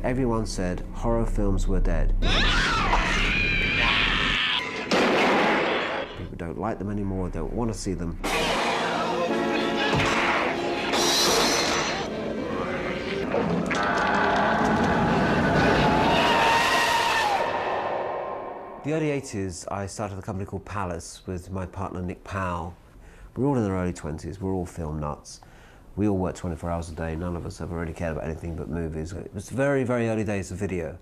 everyone said horror films were dead. People don't like them anymore, don't want to see them. The early 80s, I started a company called Palace with my partner Nick Powell. We're all in our early 20s, we're all film nuts. We all work 24 hours a day, none of us ever really cared about anything but movies. It was very, very early days of video.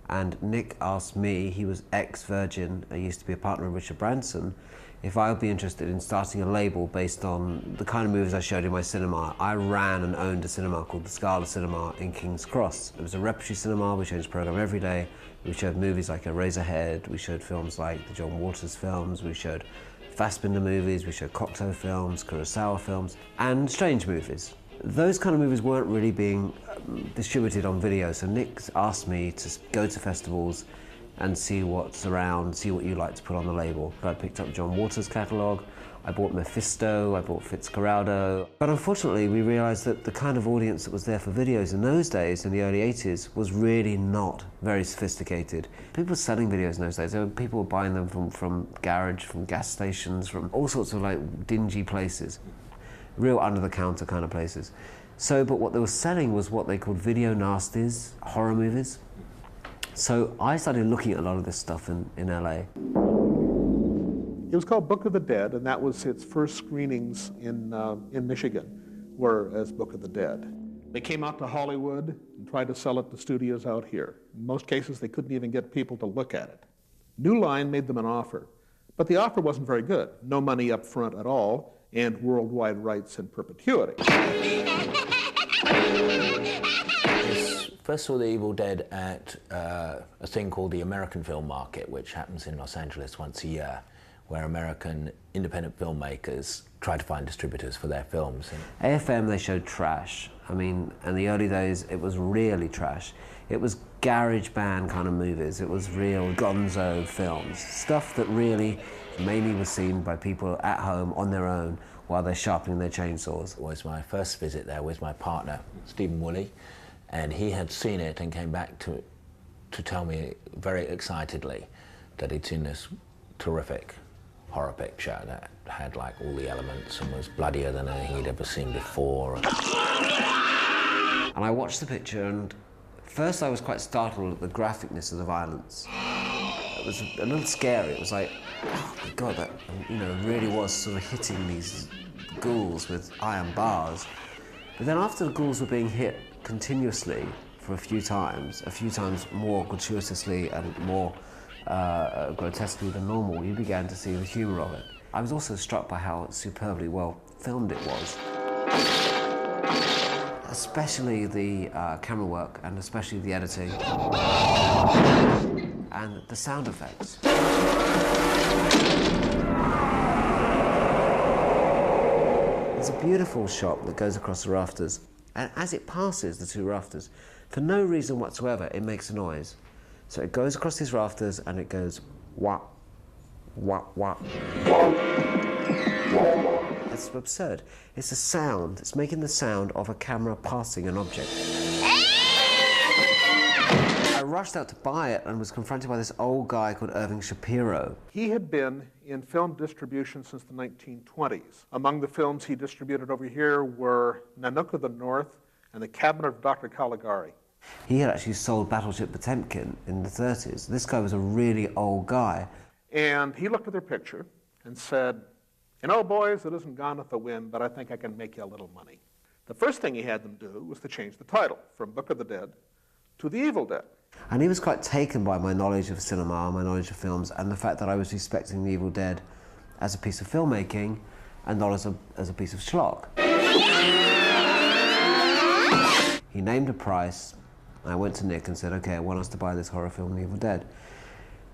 And Nick asked me, he was ex-Virgin, I used to be a partner of Richard Branson, if I would be interested in starting a label based on the kind of movies I showed in my cinema. I ran and owned a cinema called the Scala Cinema in King's Cross. It was a repertory cinema, we changed the program every day. We showed movies like Eraserhead, we showed films like the John Waters films, we showed Fassbinder movies, we showed Cocteau films, Kurosawa films, and strange movies. Those kind of movies weren't really being distributed on video, so Nick asked me to go to festivals and see what's around, see what you like to put on the label. I picked up John Waters' catalogue, I bought Mephisto, I bought Fitzcarraldo. But unfortunately, we realised that the kind of audience that was there for videos in those days, in the early 80s, was really not very sophisticated. People were selling videos in those days. People were buying them from garage, from gas stations, from all sorts of like dingy places. Real under-the-counter kind of places. But what they were selling was what they called video nasties, horror movies. So I started looking at a lot of this stuff in LA. It was called Book of the Dead, and that was its first screenings in Michigan, were as Book of the Dead. They came out to Hollywood and tried to sell it to studios out here. In most cases, they couldn't even get people to look at it. New Line made them an offer, but the offer wasn't very good. No money up front at all, and worldwide rights in perpetuity. First saw The Evil Dead at a thing called the American Film Market, which happens in Los Angeles once a year, where American independent filmmakers try to find distributors for their films. AFM, they showed trash. I mean, in the early days, it was really trash. It was garage band kind of movies. It was real gonzo films. Stuff that really mainly was seen by people at home on their own while they're sharpening their chainsaws. It was my first visit there with my partner, Stephen Woolley, and he had seen it and came back to tell me very excitedly that he'd seen this terrific horror picture that had like all the elements and was bloodier than anything he'd ever seen before. And I watched the picture, and first I was quite startled at the graphicness of the violence. It was a little scary. It was like, oh my God, that, really was sort of hitting these ghouls with iron bars. But then after the ghouls were being hit continuously for a few times more gratuitously and more grotesquely than normal, you began to see the humour of it. I was also struck by how superbly well filmed it was. Especially the camera work, and especially the editing. And the sound effects. There's a beautiful shot that goes across the rafters, and as it passes the two rafters, for no reason whatsoever, it makes a noise. So it goes across these rafters and it goes wah, wah, wah. It's absurd. It's a sound. It's making the sound of a camera passing an object. I rushed out to buy it and was confronted by this old guy called Irving Shapiro. He had been in film distribution since the 1920s. Among the films he distributed over here were Nanook of the North and The Cabinet of Dr. Caligari. He had actually sold Battleship Potemkin in the 30s. This guy was a really old guy. And he looked at their picture and said, "You know, boys, it isn't Gone with the Wind, but I think I can make you a little money." The first thing he had them do was to change the title from Book of the Dead to The Evil Dead. And he was quite taken by my knowledge of cinema, my knowledge of films, and the fact that I was respecting The Evil Dead as a piece of filmmaking and not as a piece of schlock. He named a price. I went to Nick and said, okay, I want us to buy this horror film, The Evil Dead.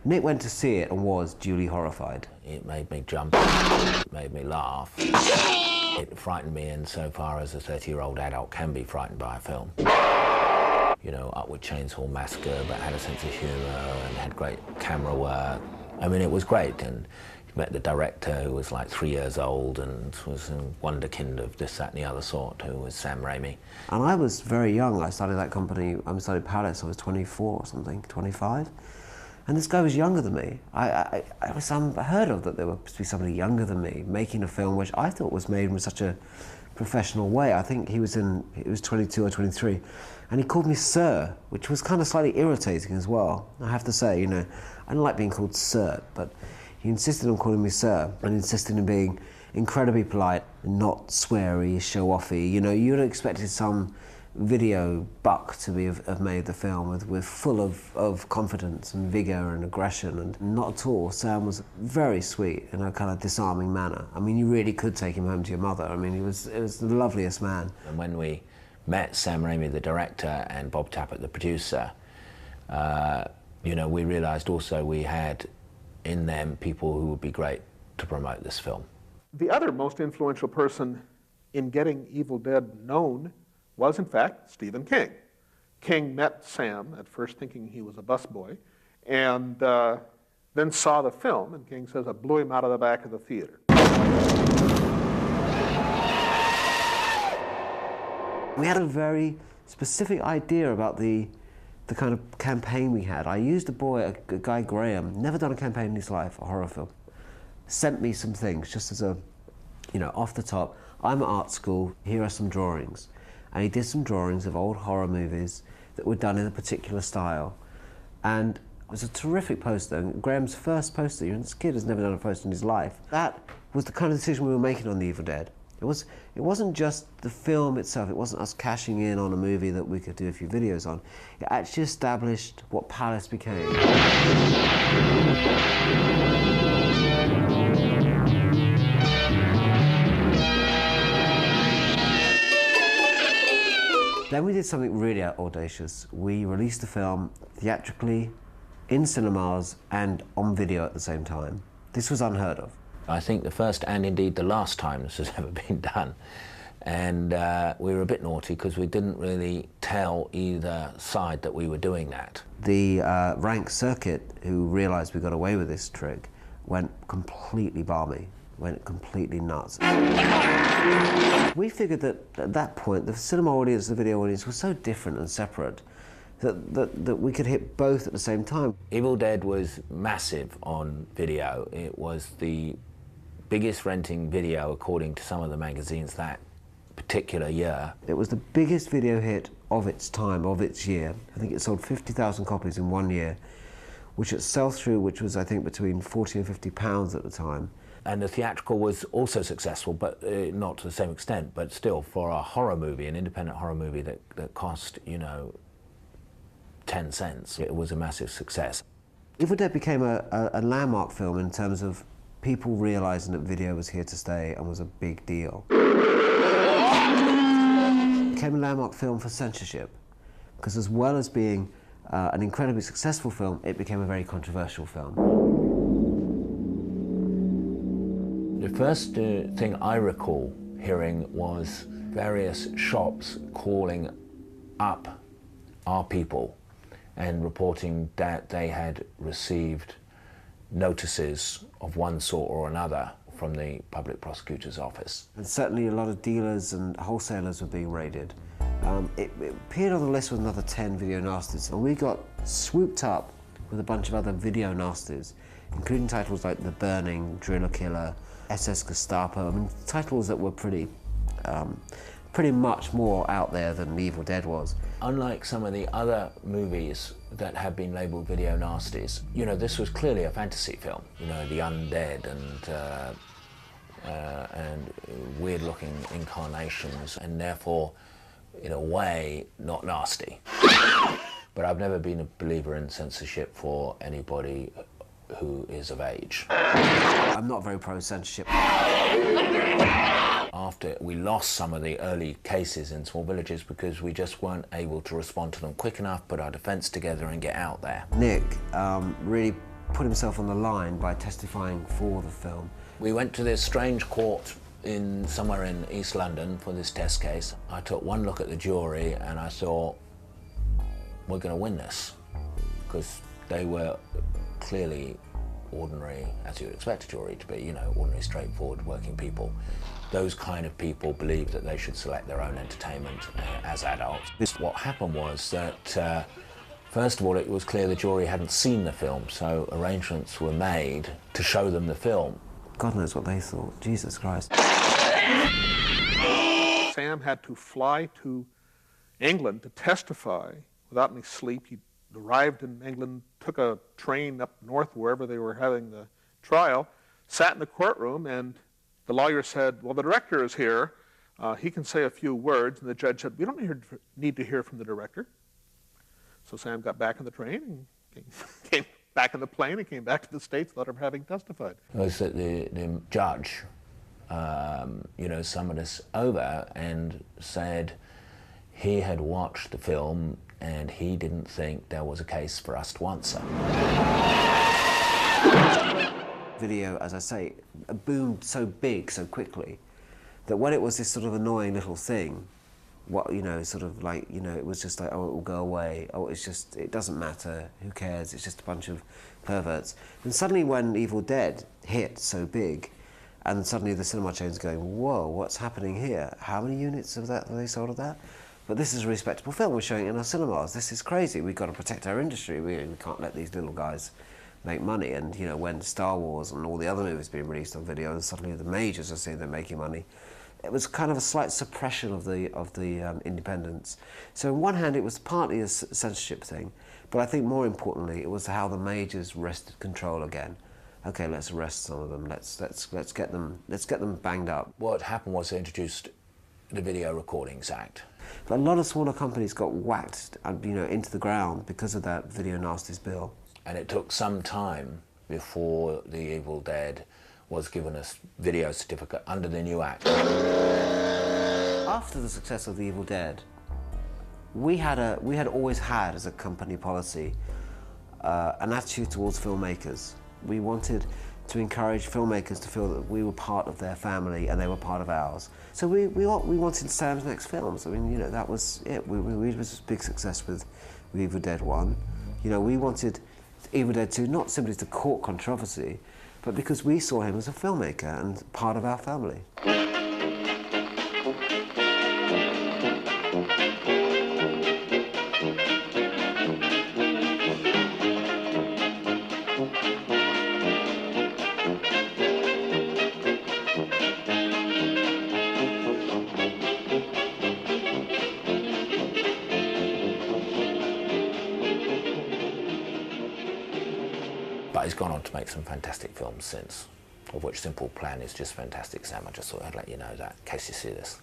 Nick went to see it and was duly horrified. It made me jump, it made me laugh. It frightened me insofar as a 30-year-old adult can be frightened by a film. You know, Upward Chainsaw Massacre, but had a sense of humour and had great camera work. I mean, it was great, and Met the director, who was like 3 years old and was a wonderkind of this, that and the other sort, who was Sam Raimi. And I was very young. I started that company, I started Palace, I was 24 or something, 25. And this guy was younger than me. I was unheard of that there was to be somebody younger than me making a film which I thought was made in such a professional way. I think he was 22 or 23. And he called me sir, which was kind of slightly irritating as well. I have to say, you know, I don't like being called sir, but he insisted on calling me sir and insisted on being incredibly polite and not sweary, show-offy. You know, you'd have expected some video buck to have made the film with full of confidence and vigour and aggression, and not at all. Sam was very sweet in a kind of disarming manner. I mean, you really could take him home to your mother. I mean, it was the loveliest man. And when we met Sam Raimi, the director, and Bob Tappert, the producer, you know, we realised also we had in them people who would be great to promote this film. The other most influential person in getting Evil Dead known was, in fact, Stephen King. King met Sam at first thinking he was a busboy, and then saw the film, and King says, it blew him out of the back of the theater. We had a very specific idea about the kind of campaign we had. I used a guy Graham, never done a campaign in his life, a horror film, sent me some things just as a, you know, off the top. I'm at art school, here are some drawings. And he did some drawings of old horror movies that were done in a particular style. And it was a terrific poster. And Graham's first poster, you know, this kid has never done a poster in his life. That was the kind of decision we were making on The Evil Dead. It wasn't just the film itself, it wasn't us cashing in on a movie that we could do a few videos on. It actually established what Palace became. Then we did something really audacious. We released the film theatrically, in cinemas, and on video at the same time. This was unheard of. I think the first and indeed the last time this has ever been done. And we were a bit naughty because we didn't really tell either side that we were doing that. The rank circuit, who realised we got away with this trick, went completely balmy, went completely nuts. We figured that at that point, the cinema audience, the video audience, was so different and separate that we could hit both at the same time. Evil Dead was massive on video. It was the biggest renting video according to some of the magazines that particular year. It was the biggest video hit of its time, of its year. I think it sold 50,000 copies in 1 year, which at sell-through, which was I think between 40 and 50 pounds at the time. And the theatrical was also successful, but not to the same extent, but still for a horror movie, an independent horror movie that cost, you know, 10 cents, it was a massive success. Evil Dead became a landmark film in terms of people realising that video was here to stay and was a big deal. It became a landmark film for censorship, because as well as being an incredibly successful film, it became a very controversial film. The first thing I recall hearing was various shops calling up our people and reporting that they had received notices of one sort or another from the public prosecutor's office. And certainly a lot of dealers and wholesalers were being raided. It appeared on the list with another 10 video nasties, and we got swooped up with a bunch of other video nasties, including titles like The Burning, Driller Killer, SS Gestapo. I mean, titles that were pretty much more out there than Evil Dead was. Unlike some of the other movies that have been labelled video nasties, you know, this was clearly a fantasy film. You know, the undead and weird-looking incarnations, and therefore, in a way, not nasty. But I've never been a believer in censorship for anybody who is of age. I'm not very pro-censorship. After we lost some of the early cases in small villages because we just weren't able to respond to them quick enough, put our defence together and get out there. Nick really put himself on the line by testifying for the film. We went to this strange court somewhere in East London for this test case. I took one look at the jury and I thought, we're going to win this, because they were clearly ordinary, as you would expect a jury to be, you know, ordinary, straightforward working people. Those kind of people believe that they should select their own entertainment as adults. What happened was that, first of all, it was clear the jury hadn't seen the film, so arrangements were made to show them the film. God knows what they thought. Jesus Christ. Sam had to fly to England to testify without any sleep. He arrived in England, took a train up north wherever they were having the trial, sat in the courtroom, and the lawyer said, well, the director is here. He can say a few words. And the judge said, we don't need to hear from the director. So Sam got back in the train and came back in the plane and came back to the States without ever having testified. It was that the judge, you know, summoned us over and said he had watched the film and he didn't think there was a case for us to answer. Video, as I say, boomed so big so quickly that when it was this sort of annoying little thing, what, you know, sort of like, you know, it was just like, oh, it will go away, oh, it's just, it doesn't matter, who cares, it's just a bunch of perverts. And suddenly when Evil Dead hit so big, and suddenly the cinema chain's going, whoa, what's happening here? How many units of that have they sold of that? But this is a respectable film, we're showing it in our cinemas, this is crazy, we've got to protect our industry, we can't let these little guys make money. And you know, when Star Wars and all the other movies being released on video, and suddenly the majors are saying they're making money, it was kind of a slight suppression of the independents. So on one hand, it was partly a censorship thing, but I think more importantly, it was how the majors wrested control again. Okay, let's arrest some of them. Let's get them banged up. What happened was they introduced the Video Recordings Act. But a lot of smaller companies got whacked, you know, into the ground because of that Video Nasties bill. And it took some time before the Evil Dead was given a video certificate under the new act. After the success of the Evil Dead, we had always had as a company policy an attitude towards filmmakers. We wanted to encourage filmmakers to feel that we were part of their family and they were part of ours. So we wanted Sam's next films. I mean, you know, that was it. We was a big success with Evil Dead 1. You know, we wanted Evil Dead 2 not simply to court controversy, but because we saw him as a filmmaker and part of our family. But he's gone on to make some fantastic films since, of which Simple Plan is just fantastic, Sam. I just thought I'd let you know that, in case you see this.